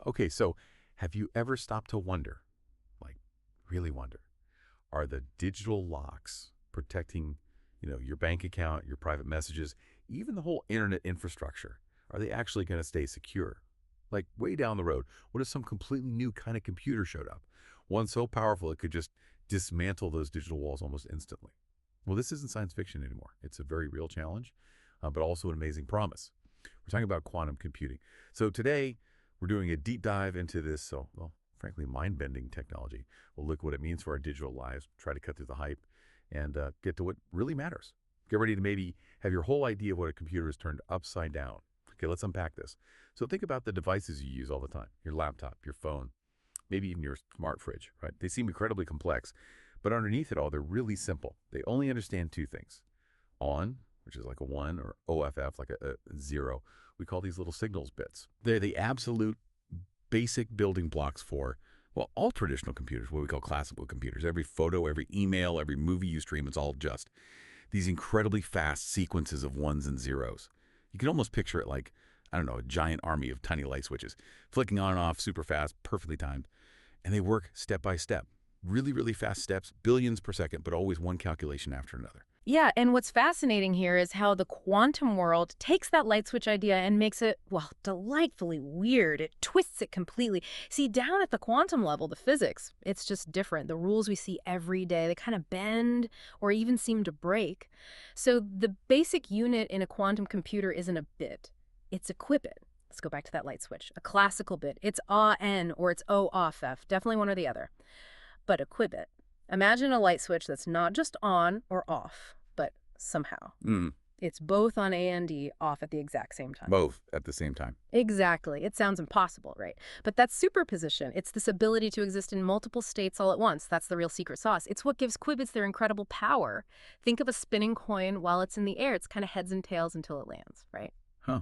Okay, so have you ever stopped to wonder, like really wonder, are the digital locks protecting, your bank account, your private messages, even the whole internet infrastructure, are they actually going to stay secure? Like way down the road, what if some completely new kind of computer showed up? One so powerful it could just dismantle those digital walls almost instantly. Well, this isn't science fiction anymore. It's a very real challenge, but also an amazing promise. We're talking about quantum computing. So today, we're doing a deep dive into this, well, frankly, mind-bending technology. We'll look what it means for our digital lives, try to cut through the hype, and get to what really matters. Get ready to maybe have your whole idea of what a computer is turned upside down. Okay, let's unpack this. So think about the devices you use all the time, your laptop, your phone, maybe even your smart fridge, right? They seem incredibly complex, but underneath it all, they're really simple. They only understand two things. On, which is like a 1, or OFF, like a 0. We call these little signals bits. They're the absolute basic building blocks for, well, all traditional computers, what we call classical computers. Every photo, every email, every movie you stream, it's all just these incredibly fast sequences of ones and zeros. You can almost picture it like, I don't know, a giant army of tiny light switches, flicking on and off super fast, perfectly timed. And they work step by step. Really, really fast steps, billions per second, but always one calculation after another. Yeah, and what's fascinating here is how the quantum world takes that light switch idea and makes it, well, delightfully weird. It twists it completely. See, down at the quantum level, the physics, it's just different. The rules we see every day, they kind of bend or even seem to break. So the basic unit in a quantum computer isn't a bit. It's a qubit. Let's go back to that light switch. A classical bit. It's AN or it's OFF, definitely one or the other. But a qubit. Imagine a light switch that's not just on or off, but somehow. It's both on and off at the exact same time. Both at the same time. Exactly. It sounds impossible, right? But that's superposition. It's this ability to exist in multiple states all at once. That's the real secret sauce. It's what gives qubits their incredible power. Think of a spinning coin while it's in the air. It's kind of heads and tails until it lands, right? Huh.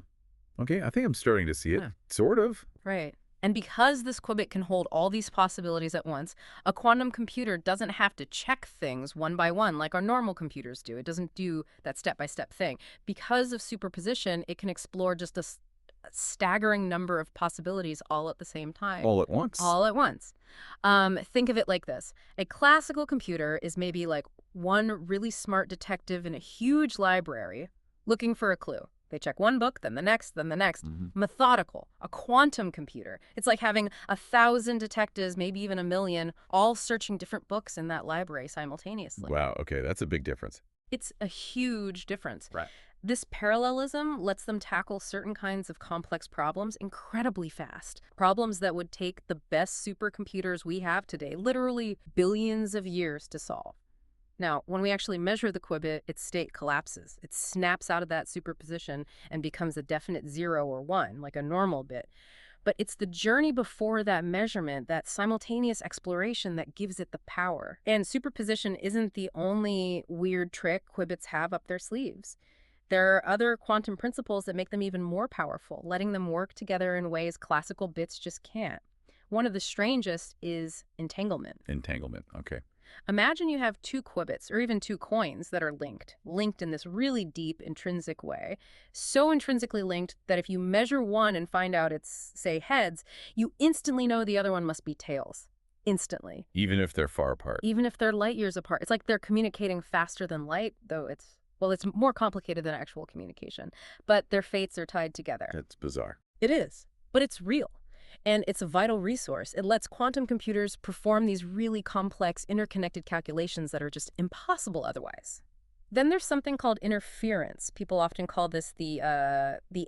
Okay, I think I'm starting to see it. Yeah. Sort of. Right. And because this qubit can hold all these possibilities at once, a quantum computer doesn't have to check things one by one like our normal computers do. It doesn't do that step-by-step thing. Because of superposition, it can explore just a staggering number of possibilities all at the same time. All at once. All at once. Think of it like this. A classical computer is maybe like one really smart detective in a huge library looking for a clue. They check one book, then the next, then the next. Methodical. A quantum computer. It's like having 1,000 detectives, maybe even 1,000,000, all searching different books in that library simultaneously. Wow, okay, that's a big difference. It's a huge difference. Right. This parallelism lets them tackle certain kinds of complex problems incredibly fast. Problems that would take the best supercomputers we have today literally billions of years to solve. Now, when we actually measure the qubit, its state collapses. It snaps out of that superposition and becomes a definite 0 or 1, like a normal bit. But it's the journey before that measurement, that simultaneous exploration, that gives it the power. And superposition isn't the only weird trick qubits have up their sleeves. There are other quantum principles that make them even more powerful, letting them work together in ways classical bits just can't. One of the strangest is entanglement. Entanglement, okay. Imagine you have two qubits, or even two coins that are linked in this really deep, intrinsic way. So intrinsically linked that if you measure one and find out it's, say, heads, you instantly know the other one must be tails. Instantly. Even if they're far apart. Even if they're light years apart. It's like they're communicating faster than light, though it's more complicated than actual communication. But their fates are tied together. It's bizarre. It is, but it's real. And it's a vital resource. It lets quantum computers perform these really complex, interconnected calculations that are just impossible otherwise. Then there's something called interference. People often call this the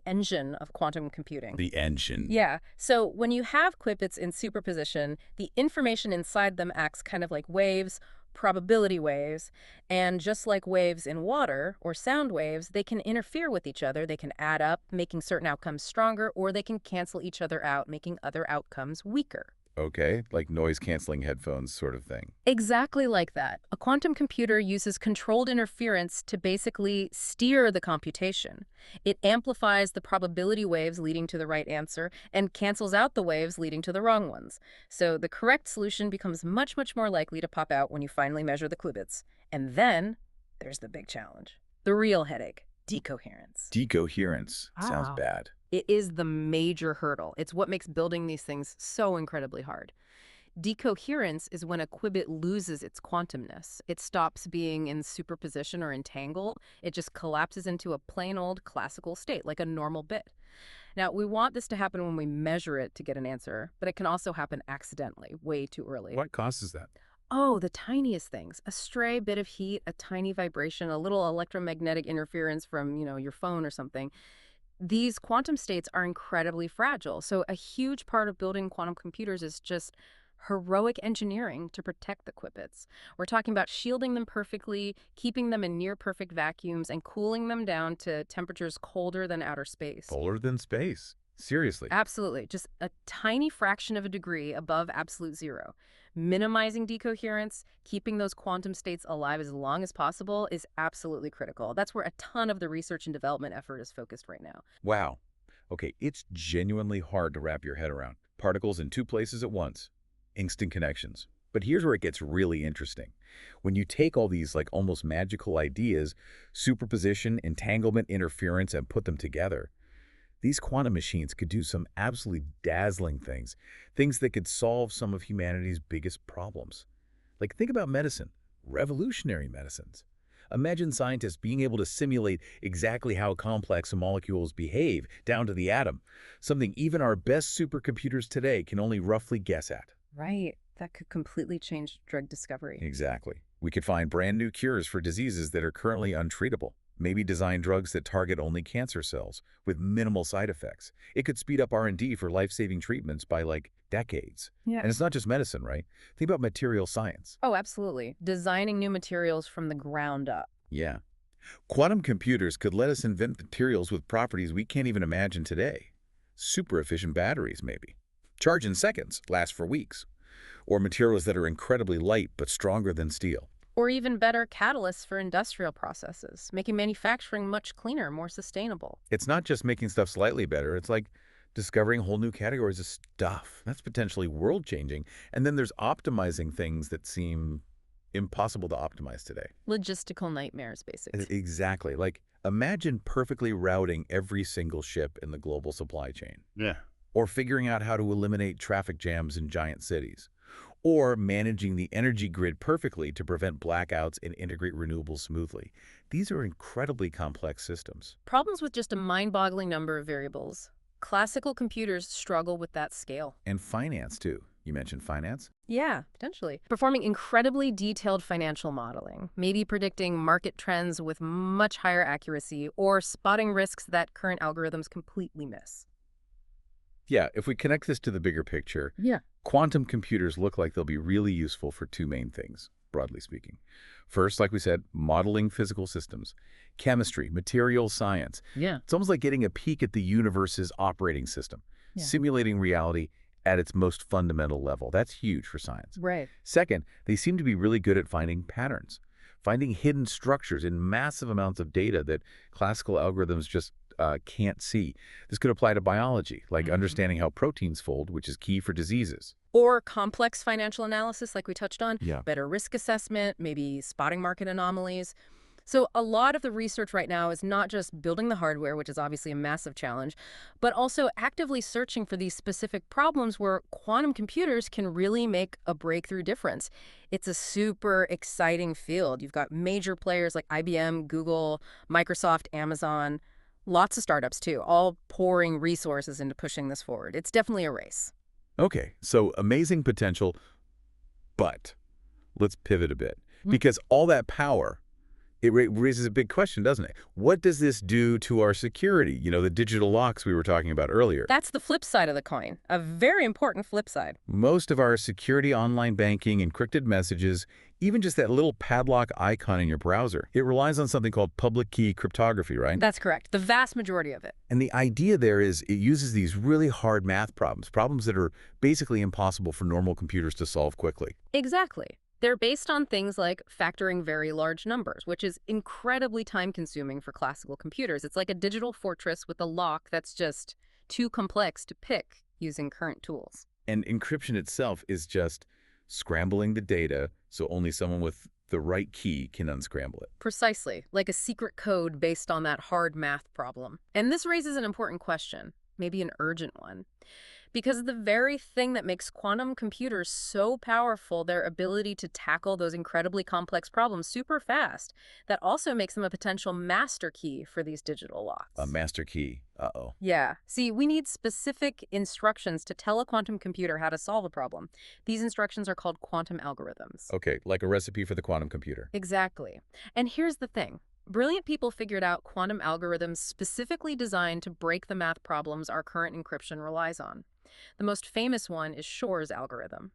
engine of quantum computing. The engine. Yeah. So when you have qubits in superposition, the information inside them acts kind of like waves, probability waves, and just like waves in water or sound waves, they can interfere with each other. They can add up, making certain outcomes stronger, or they can cancel each other out, making other outcomes weaker. Okay, like noise-canceling headphones sort of thing. Exactly like that. A quantum computer uses controlled interference to basically steer the computation. It amplifies the probability waves leading to the right answer and cancels out the waves leading to the wrong ones. So the correct solution becomes much, much more likely to pop out when you finally measure the qubits. And then there's the big challenge. The real headache. Decoherence. Decoherence. Sounds bad. It is the major hurdle. It's what makes building these things so incredibly hard. Decoherence is when a qubit loses its quantumness. It stops being in superposition or entangled. It just collapses into a plain old classical state, like a normal bit. Now, we want this to happen when we measure it to get an answer, but it can also happen accidentally, way too early. What causes that? Oh, the tiniest things. A stray bit of heat, a tiny vibration, a little electromagnetic interference from, your phone or something. These quantum states are incredibly fragile. So a huge part of building quantum computers is just heroic engineering to protect the qubits. We're talking about shielding them perfectly, keeping them in near perfect vacuums, and cooling them down to temperatures colder than outer space. Polar than space. Seriously. Absolutely. Just a tiny fraction of a degree above absolute zero. Minimizing decoherence, keeping those quantum states alive as long as possible is absolutely critical. That's where a ton of the research and development effort is focused right now. Wow. Okay, it's genuinely hard to wrap your head around. Particles in two places at once. Instant connections. But here's where it gets really interesting. When you take all these like almost magical ideas, superposition, entanglement, interference, and put them together, these quantum machines could do some absolutely dazzling things, things that could solve some of humanity's biggest problems. Like think about medicine, revolutionary medicines. Imagine scientists being able to simulate exactly how complex molecules behave down to the atom, something even our best supercomputers today can only roughly guess at. Right. That could completely change drug discovery. Exactly. We could find brand new cures for diseases that are currently untreatable. Maybe design drugs that target only cancer cells with minimal side effects. It could speed up R&D for life-saving treatments by like decades. Yeah. And it's not just medicine, right? Think about material science. Oh, absolutely. Designing new materials from the ground up. Yeah. Quantum computers could let us invent materials with properties we can't even imagine today. Super efficient batteries, maybe. Charge in seconds, last for weeks. Or materials that are incredibly light but stronger than steel. Or even better catalysts for industrial processes, making manufacturing much cleaner, more sustainable. It's not just making stuff slightly better. It's like discovering whole new categories of stuff. That's potentially world-changing. And then there's optimizing things that seem impossible to optimize today. Logistical nightmares, basically. Exactly. Like, imagine perfectly routing every single ship in the global supply chain. Yeah. Or figuring out how to eliminate traffic jams in giant cities. Or managing the energy grid perfectly to prevent blackouts and integrate renewables smoothly. These are incredibly complex systems. Problems with just a mind-boggling number of variables. Classical computers struggle with that scale. And finance, too. You mentioned finance? Yeah, potentially. Performing incredibly detailed financial modeling, maybe predicting market trends with much higher accuracy, or spotting risks that current algorithms completely miss. Yeah, if we connect this to the bigger picture, Yeah. quantum computers look like they'll be really useful for two main things, broadly speaking. First, like we said, modeling physical systems, chemistry, material science. Yeah. It's almost like getting a peek at the universe's operating system, simulating reality at its most fundamental level. That's huge for science. Right. Second, they seem to be really good at finding patterns, finding hidden structures in massive amounts of data that classical algorithms just can't see. This could apply to biology, like understanding how proteins fold, which is key for diseases. Or complex financial analysis, like we touched on. Yeah. Better risk assessment, maybe spotting market anomalies. So a lot of the research right now is not just building the hardware, which is obviously a massive challenge, but also actively searching for these specific problems where quantum computers can really make a breakthrough difference. It's a super exciting field. You've got major players like IBM, Google, Microsoft, Amazon, lots of startups too, all pouring resources into pushing this forward. It's definitely a race. Okay, so amazing potential, but let's pivot a bit. Because all that power, it raises a big question, doesn't it? What does this do to our security? You know, the digital locks we were talking about earlier. That's the flip side of the coin, a very important flip side. Most of our security, online banking, encrypted messages, even just that little padlock icon in your browser, it relies on something called public key cryptography, right? That's correct. The vast majority of it. And the idea there is it uses these really hard math problems that are basically impossible for normal computers to solve quickly. Exactly. They're based on things like factoring very large numbers, which is incredibly time-consuming for classical computers. It's like a digital fortress with a lock that's just too complex to pick using current tools. And encryption itself is just scrambling the data so only someone with the right key can unscramble it. Precisely, like a secret code based on that hard math problem. And this raises an important question, maybe an urgent one. Because the very thing that makes quantum computers so powerful, their ability to tackle those incredibly complex problems super fast, that also makes them a potential master key for these digital A locks. master key. Uh-oh. Yeah. See, we need specific instructions to tell a quantum computer how to solve a problem. These instructions are called quantum algorithms. Okay, like a recipe for the quantum computer. Exactly. And here's the thing. Brilliant people figured out quantum algorithms specifically designed to break the math problems our current encryption relies on. The most famous one is Shor's algorithm.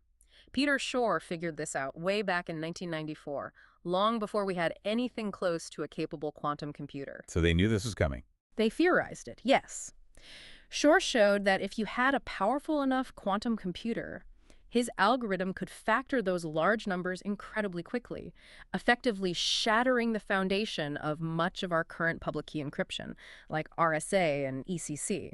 Peter Shor figured this out way back in 1994, long before we had anything close to a capable quantum computer. So they knew this was coming. They theorized it, yes. Shor showed that if you had a powerful enough quantum computer, his algorithm could factor those large numbers incredibly quickly, effectively shattering the foundation of much of our current public key encryption, like RSA and ECC.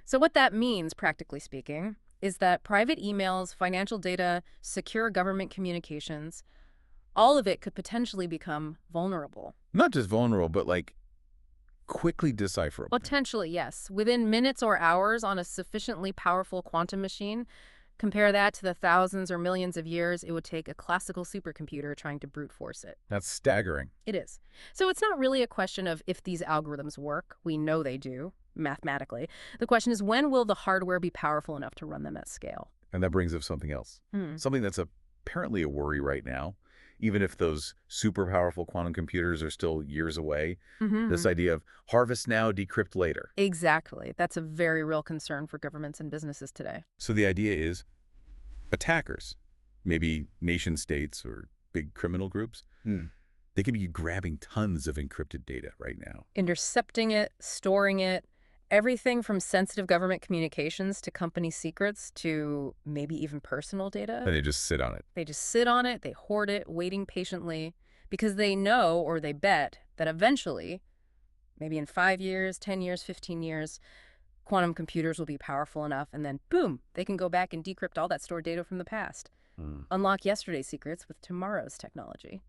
So what that means, practically speaking, is that private emails, financial data, secure government communications, all of it could potentially become vulnerable. Not just vulnerable, but like quickly decipherable. Potentially, yes. Within minutes or hours on a sufficiently powerful quantum machine, compare that to the thousands or millions of years it would take a classical supercomputer trying to brute force it. That's staggering. It is. So it's not really a question of if these algorithms work. We know they do, mathematically. The question is, when will the hardware be powerful enough to run them at scale? And that brings up something else. Something that's apparently a worry right now, even if those super powerful quantum computers are still years away. This idea of harvest now, decrypt later. Exactly. That's a very real concern for governments and businesses today. So the idea is attackers, maybe nation states or big criminal groups, they could be grabbing tons of encrypted data right now. Intercepting it, storing it, everything from sensitive government communications to company secrets to maybe even personal data. And they just sit on it. They just sit on it, they hoard it, waiting patiently, because they know or they bet that eventually, maybe in 5 years, 10 years, 15 years, quantum computers will be powerful enough, and then boom, they can go back and decrypt all that stored data from the past. Unlock yesterday's secrets with tomorrow's technology.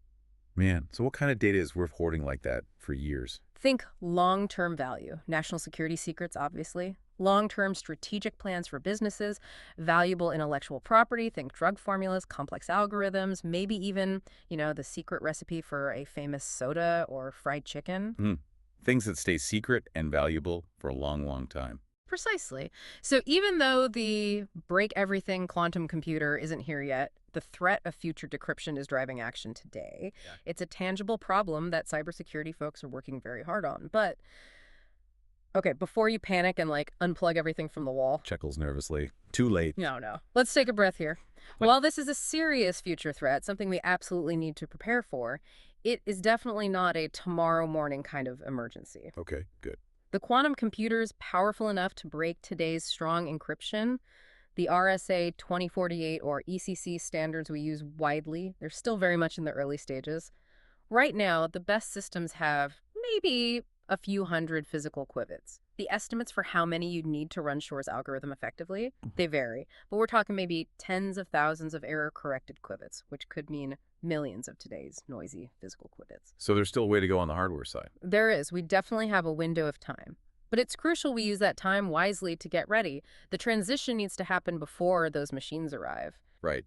Man, so what kind of data is worth hoarding like that for years? Think long-term value. National security secrets, obviously. Long-term strategic plans for businesses, valuable intellectual property, think drug formulas, complex algorithms, maybe even, the secret recipe for a famous soda or fried chicken. Things that stay secret and valuable for a long, long time. Precisely. So even though the break-everything quantum computer isn't here yet, the threat of future decryption is driving action today. Yeah. It's a tangible problem that cybersecurity folks are working very hard on. But, okay, before you panic and, unplug everything from the wall. Chuckles nervously. Too late. No. Let's take a breath here. While this is a serious future threat, something we absolutely need to prepare for, it is definitely not a tomorrow morning kind of emergency. Okay, good. The quantum computers powerful enough to break today's strong encryption, the RSA 2048 or ECC standards we use widely, they're still very much in the early stages. Right now, the best systems have maybe a few hundred physical qubits. The estimates for how many you'd need to run Shor's algorithm effectively, they vary. But we're talking maybe tens of thousands of error-corrected qubits, which could mean millions of today's noisy physical qubits. So there's still a way to go on the hardware side. There is. We definitely have a window of time. But it's crucial we use that time wisely to get ready. The transition needs to happen before those machines arrive. Right.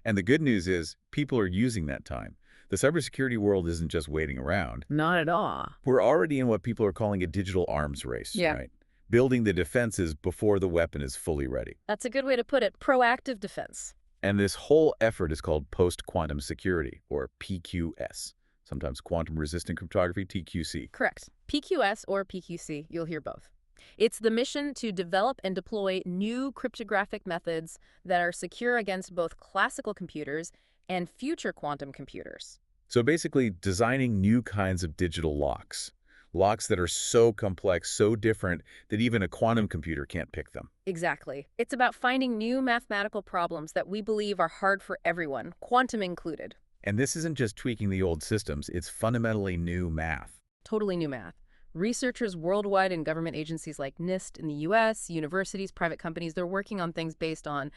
And the good news is people are using that time. The cybersecurity world isn't just waiting around. Not at all. We're already in what people are calling a digital arms race, right? Building the defenses before the weapon is fully ready. That's a good way to put it. Proactive defense. And this whole effort is called post-quantum security, or PQS, sometimes quantum-resistant cryptography, TQC. Correct. PQS or PQC, you'll hear both. It's the mission to develop and deploy new cryptographic methods that are secure against both classical computers and future quantum computers. So basically designing new kinds of digital locks. Locks that are so complex, so different, that even a quantum computer can't pick them. Exactly. It's about finding new mathematical problems that we believe are hard for everyone, quantum included. And this isn't just tweaking the old systems, it's fundamentally new math. Totally new math. Researchers worldwide in government agencies like NIST in the US, universities, private companies, they're working on things based on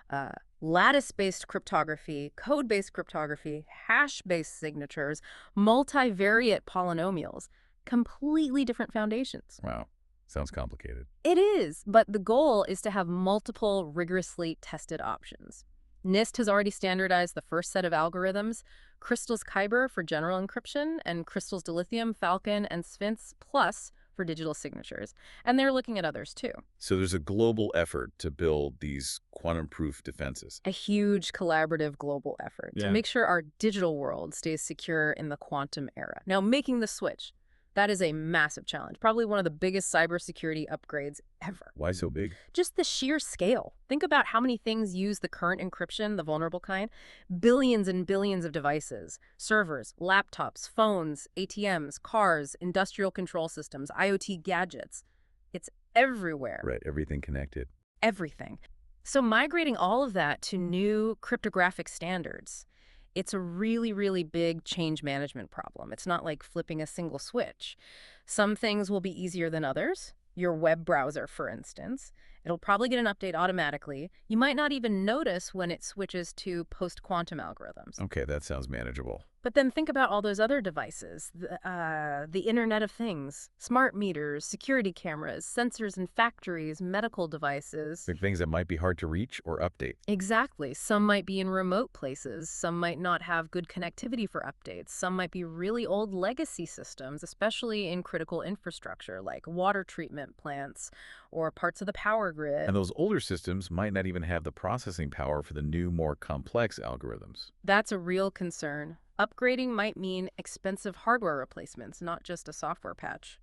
uh, lattice-based cryptography, code-based cryptography, hash-based signatures, multivariate polynomials. Completely different foundations. Wow. Sounds complicated. It is, but the goal is to have multiple rigorously tested options. NIST has already standardized the first set of algorithms, Crystal's Kyber for general encryption, and Crystal's Dilithium, Falcon, and Sphinx Plus for digital signatures. And they're looking at others too. So there's a global effort to build these quantum-proof defenses. A huge collaborative global effort to make sure our digital world stays secure in the quantum era. Now, making the switch, that is a massive challenge, probably one of the biggest cybersecurity upgrades ever. Why so big? Just the sheer scale. Think about how many things use the current encryption, the vulnerable kind. Billions and billions of devices, servers, laptops, phones, ATMs, cars, industrial control systems, IoT gadgets. It's everywhere. Right, everything connected. Everything. So migrating all of that to new cryptographic standards, it's a really, really big change management problem. It's not like flipping a single switch. Some things will be easier than others. Your web browser, for instance. It'll probably get an update automatically. You might not even notice when it switches to post-quantum algorithms. Okay, that sounds manageable. But then think about all those other devices, the Internet of Things, smart meters, security cameras, sensors in factories, medical devices. Big things that might be hard to reach or update. Exactly. Some might be in remote places. Some might not have good connectivity for updates. Some might be really old legacy systems, especially in critical infrastructure like water treatment plants or parts of the power grid. And those older systems might not even have the processing power for the new, more complex algorithms. That's a real concern. Upgrading might mean expensive hardware replacements, not just a software patch.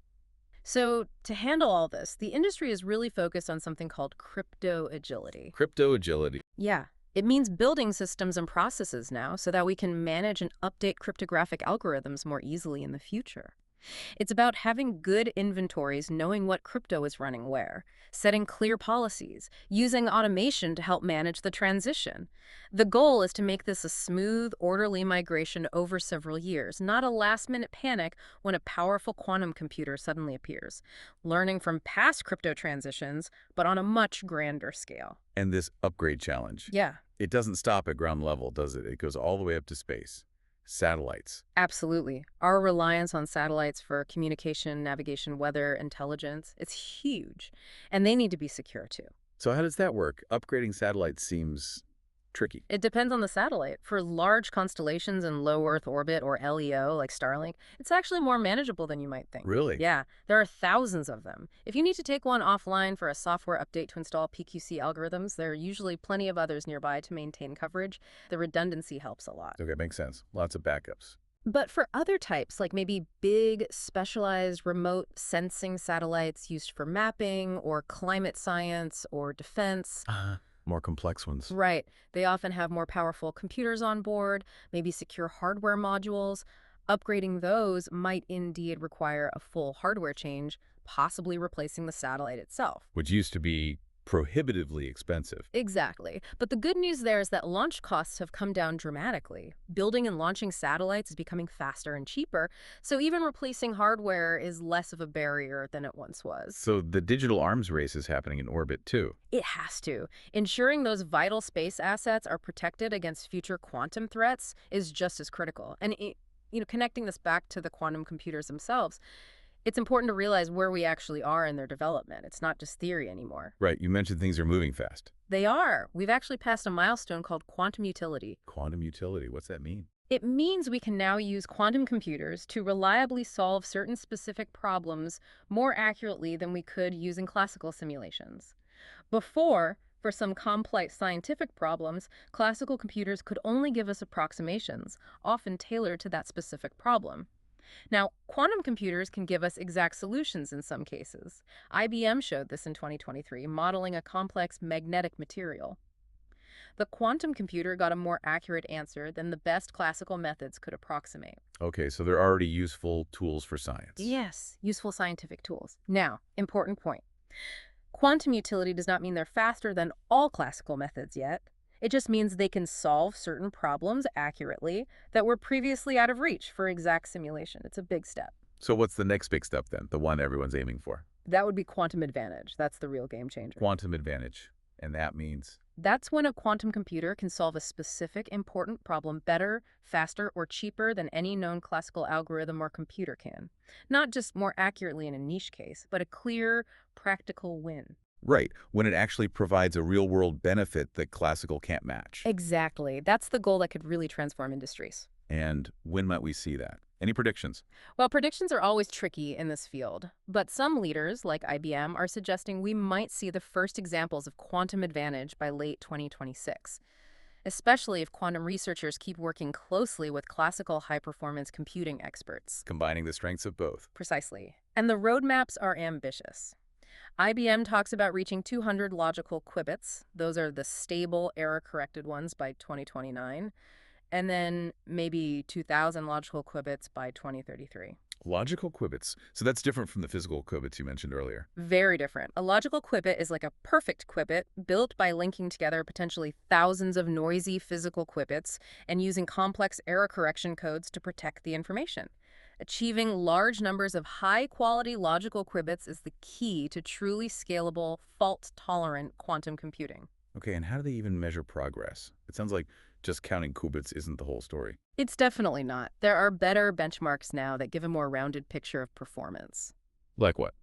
So to handle all this, the industry is really focused on something called crypto agility. Crypto agility. Yeah, it means building systems and processes now so that we can manage and update cryptographic algorithms more easily in the future. It's about having good inventories, knowing what crypto is running where, setting clear policies, using automation to help manage the transition. The goal is to make this a smooth, orderly migration over several years, not a last-minute panic when a powerful quantum computer suddenly appears. Learning from past crypto transitions, but on a much grander scale. And this upgrade challenge. Yeah. It doesn't stop at ground level, does it? It goes all the way up to space. Satellites. Absolutely. Our reliance on satellites for communication, navigation, weather, intelligence, it's huge. And they need to be secure too. So how does that work? Upgrading satellites seems tricky. It depends on the satellite. For large constellations in low Earth orbit or LEO, like Starlink, it's actually more manageable than you might think. Really? Yeah, there are thousands of them. If you need to take one offline for a software update to install PQC algorithms, there are usually plenty of others nearby to maintain coverage. The redundancy helps a lot. Okay, makes sense. Lots of backups. But for other types, like maybe big, specialized remote sensing satellites used for mapping or climate science or defense, More complex ones. right, they often have more powerful computers on board, maybe secure hardware modules. Upgrading those might indeed require a full hardware change, possibly replacing the satellite itself. Which used to be prohibitively expensive. Exactly. But the good news there is that launch costs have come down dramatically. Building and launching satellites is becoming faster and cheaper, so even replacing hardware is less of a barrier than it once was. So the digital arms race is happening in orbit too. It has to. Ensuring those vital space assets are protected against future quantum threats is just as critical. And connecting this back to the quantum computers themselves, it's important to realize where we actually are in their development. It's not just theory anymore. Right, you mentioned things are moving fast. They are. We've actually passed a milestone called quantum utility. Quantum utility, what's that mean? It means we can now use quantum computers to reliably solve certain specific problems more accurately than we could using classical simulations. Before, for some complex scientific problems, classical computers could only give us approximations, often tailored to that specific problem. Now, quantum computers can give us exact solutions in some cases. IBM showed this in 2023, modeling a complex magnetic material. The quantum computer got a more accurate answer than the best classical methods could approximate. Okay, so they're already useful tools for science. Yes, useful scientific tools. Now, important point. Quantum utility does not mean they're faster than all classical methods yet. It just means they can solve certain problems accurately that were previously out of reach for exact simulation. It's a big step. So what's the next big step then, the one everyone's aiming for? That would be quantum advantage. That's the real game changer. Quantum advantage. And that means, That's when a quantum computer can solve a specific important problem better, faster, or cheaper than any known classical algorithm or computer can. Not just more accurately in a niche case, but a clear, practical win. right, when it actually provides a real-world benefit that classical can't match. Exactly. That's the goal that could really transform industries. And when might we see that? Any predictions? Well, predictions are always tricky in this field, but some leaders, like IBM, are suggesting we might see the first examples of quantum advantage by late 2026, especially if quantum researchers keep working closely with classical high-performance computing experts. Combining the strengths of both. Precisely. And the roadmaps are ambitious. IBM talks about reaching 200 logical qubits. Those are the stable, error-corrected ones by 2029. And then maybe 2,000 logical qubits by 2033. Logical qubits. So that's different from the physical qubits you mentioned earlier. Very different. A logical qubit is like a perfect qubit built by linking together potentially thousands of noisy physical qubits and using complex error correction codes to protect the information. Achieving large numbers of high-quality logical qubits is the key to truly scalable, fault-tolerant quantum computing. Okay, and how do they even measure progress? It sounds like just counting qubits isn't the whole story. It's definitely not. There are better benchmarks now that give a more rounded picture of performance. Like what?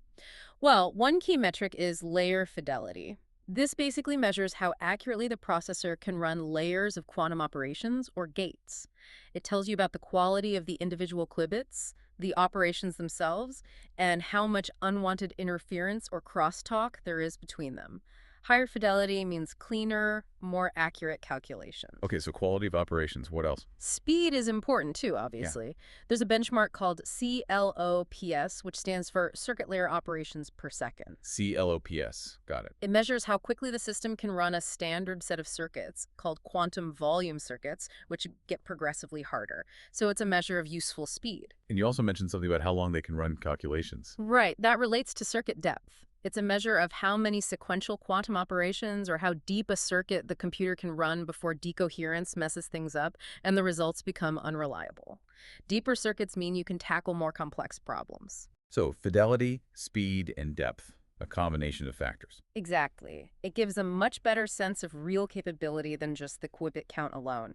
Well, one key metric is layer fidelity. This basically measures how accurately the processor can run layers of quantum operations, or gates. It tells you about the quality of the individual qubits, the operations themselves, and how much unwanted interference or crosstalk there is between them. Higher fidelity means cleaner, more accurate calculations. Okay, so quality of operations. What else? Speed is important too, obviously. There's a benchmark called CLOPS, which stands for circuit layer operations per second. CLOPS. Got it. It measures how quickly the system can run a standard set of circuits called quantum volume circuits, which get progressively harder. So it's a measure of useful speed. And you also mentioned something about how long they can run calculations. Right, that relates to circuit depth. It's a measure of how many sequential quantum operations or how deep a circuit the computer can run before decoherence messes things up and the results become unreliable. Deeper circuits mean you can tackle more complex problems. So fidelity, speed, and depth, a combination of factors. Exactly. It gives a much better sense of real capability than just the qubit count alone.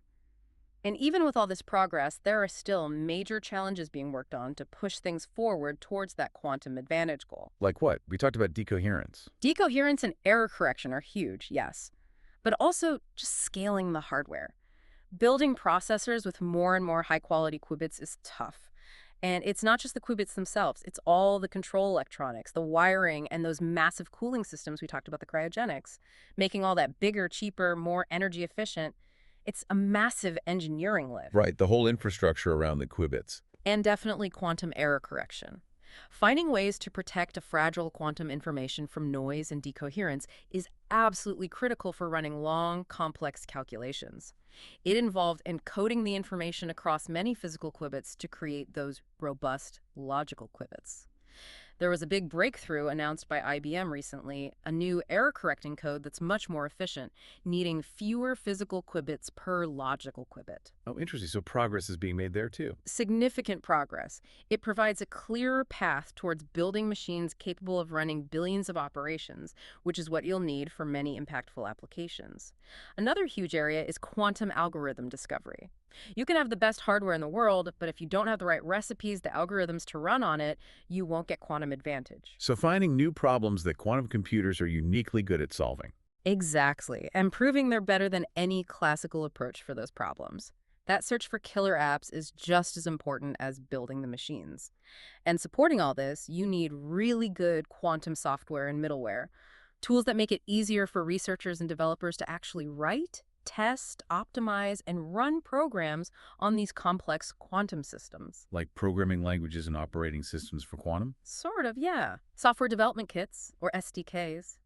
And even with all this progress, there are still major challenges being worked on to push things forward towards that quantum advantage goal. Like what? We talked about decoherence. Decoherence and error correction are huge, yes, but also just scaling the hardware. Building processors with more and more high-quality qubits is tough. And it's not just the qubits themselves, it's all the control electronics, the wiring, and those massive cooling systems we talked about, the cryogenics, making all that bigger, cheaper, more energy efficient. It's a massive engineering lift. Right, the whole infrastructure around the qubits. And definitely quantum error correction. Finding ways to protect a fragile quantum information from noise and decoherence is absolutely critical for running long, complex calculations. It involved encoding the information across many physical qubits to create those robust, logical qubits. There was a big breakthrough announced by IBM recently, a new error-correcting code that's much more efficient, needing fewer physical qubits per logical qubit. Oh, interesting. So progress is being made there too. Significant progress. It provides a clearer path towards building machines capable of running billions of operations, which is what you'll need for many impactful applications. Another huge area is quantum algorithm discovery. You can have the best hardware in the world, but if you don't have the right recipes, the algorithms to run on it, you won't get quantum advantage. So finding new problems that quantum computers are uniquely good at solving. Exactly, and proving they're better than any classical approach for those problems. That search for killer apps is just as important as building the machines. And supporting all this, you need really good quantum software and middleware, tools that make it easier for researchers and developers to actually write, test, optimize, and run programs on these complex quantum systems. Like programming languages and operating systems for quantum? Sort of, yeah. Software development kits, or SDKs.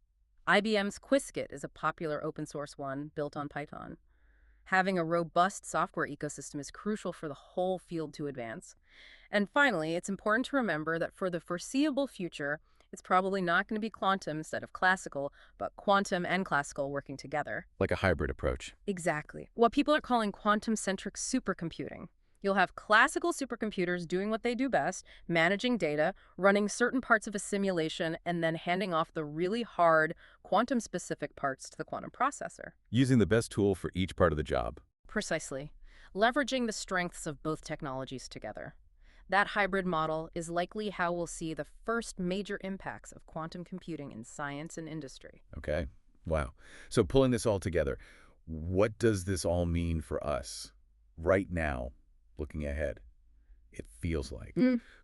IBM's Qiskit is a popular open source one built on Python. Having a robust software ecosystem is crucial for the whole field to advance. And finally, it's important to remember that for the foreseeable future, it's probably not going to be quantum instead of classical, but quantum and classical working together. Like a hybrid approach. Exactly. What people are calling quantum-centric supercomputing. You'll have classical supercomputers doing what they do best, managing data, running certain parts of a simulation, and then handing off the really hard, quantum-specific parts to the quantum processor. Using the best tool for each part of the job. Precisely. Leveraging the strengths of both technologies together. That hybrid model is likely how we'll see the first major impacts of quantum computing in science and industry. Okay. Wow. So pulling this all together, what does this all mean for us right now, looking ahead? It feels like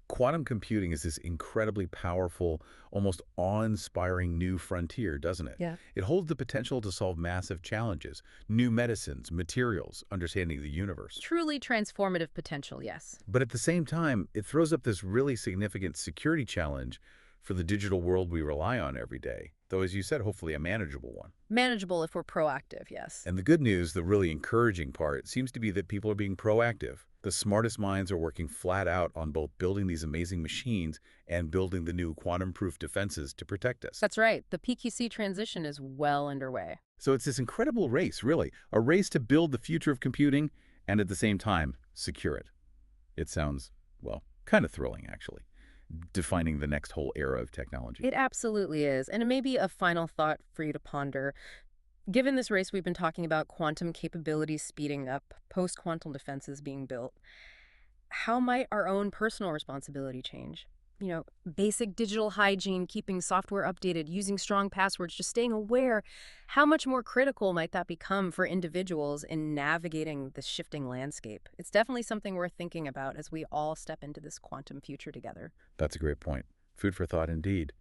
quantum computing is this incredibly powerful, almost awe-inspiring new frontier, doesn't it? Yeah. It holds the potential to solve massive challenges, new medicines, materials, understanding the universe. Truly transformative potential, yes. But at the same time, it throws up this really significant security challenge for the digital world we rely on every day, though, as you said, hopefully a manageable one. Manageable if we're proactive, yes. And the good news, the really encouraging part, seems to be that people are being proactive. The smartest minds are working flat out on both building these amazing machines and building the new quantum-proof defenses to protect us. That's right. The PQC transition is well underway. So it's this incredible race, really, a race to build the future of computing and at the same time, secure it. It sounds, well, kind of thrilling, actually, defining the next whole era of technology. It absolutely is. And it may be a final thought for you to ponder. Given this race we've been talking about, quantum capabilities speeding up, post-quantum defenses being built, how might our own personal responsibility change? Basic digital hygiene, keeping software updated, using strong passwords, just staying aware. How much more critical might that become for individuals in navigating the shifting landscape? It's definitely something worth thinking about as we all step into this quantum future together. That's a great point. Food for thought indeed.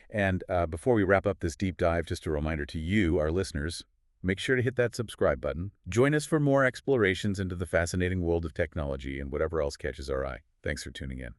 And before we wrap up this deep dive, just a reminder to you, our listeners, make sure to hit that subscribe button. Join us for more explorations into the fascinating world of technology and whatever else catches our eye. Thanks for tuning in.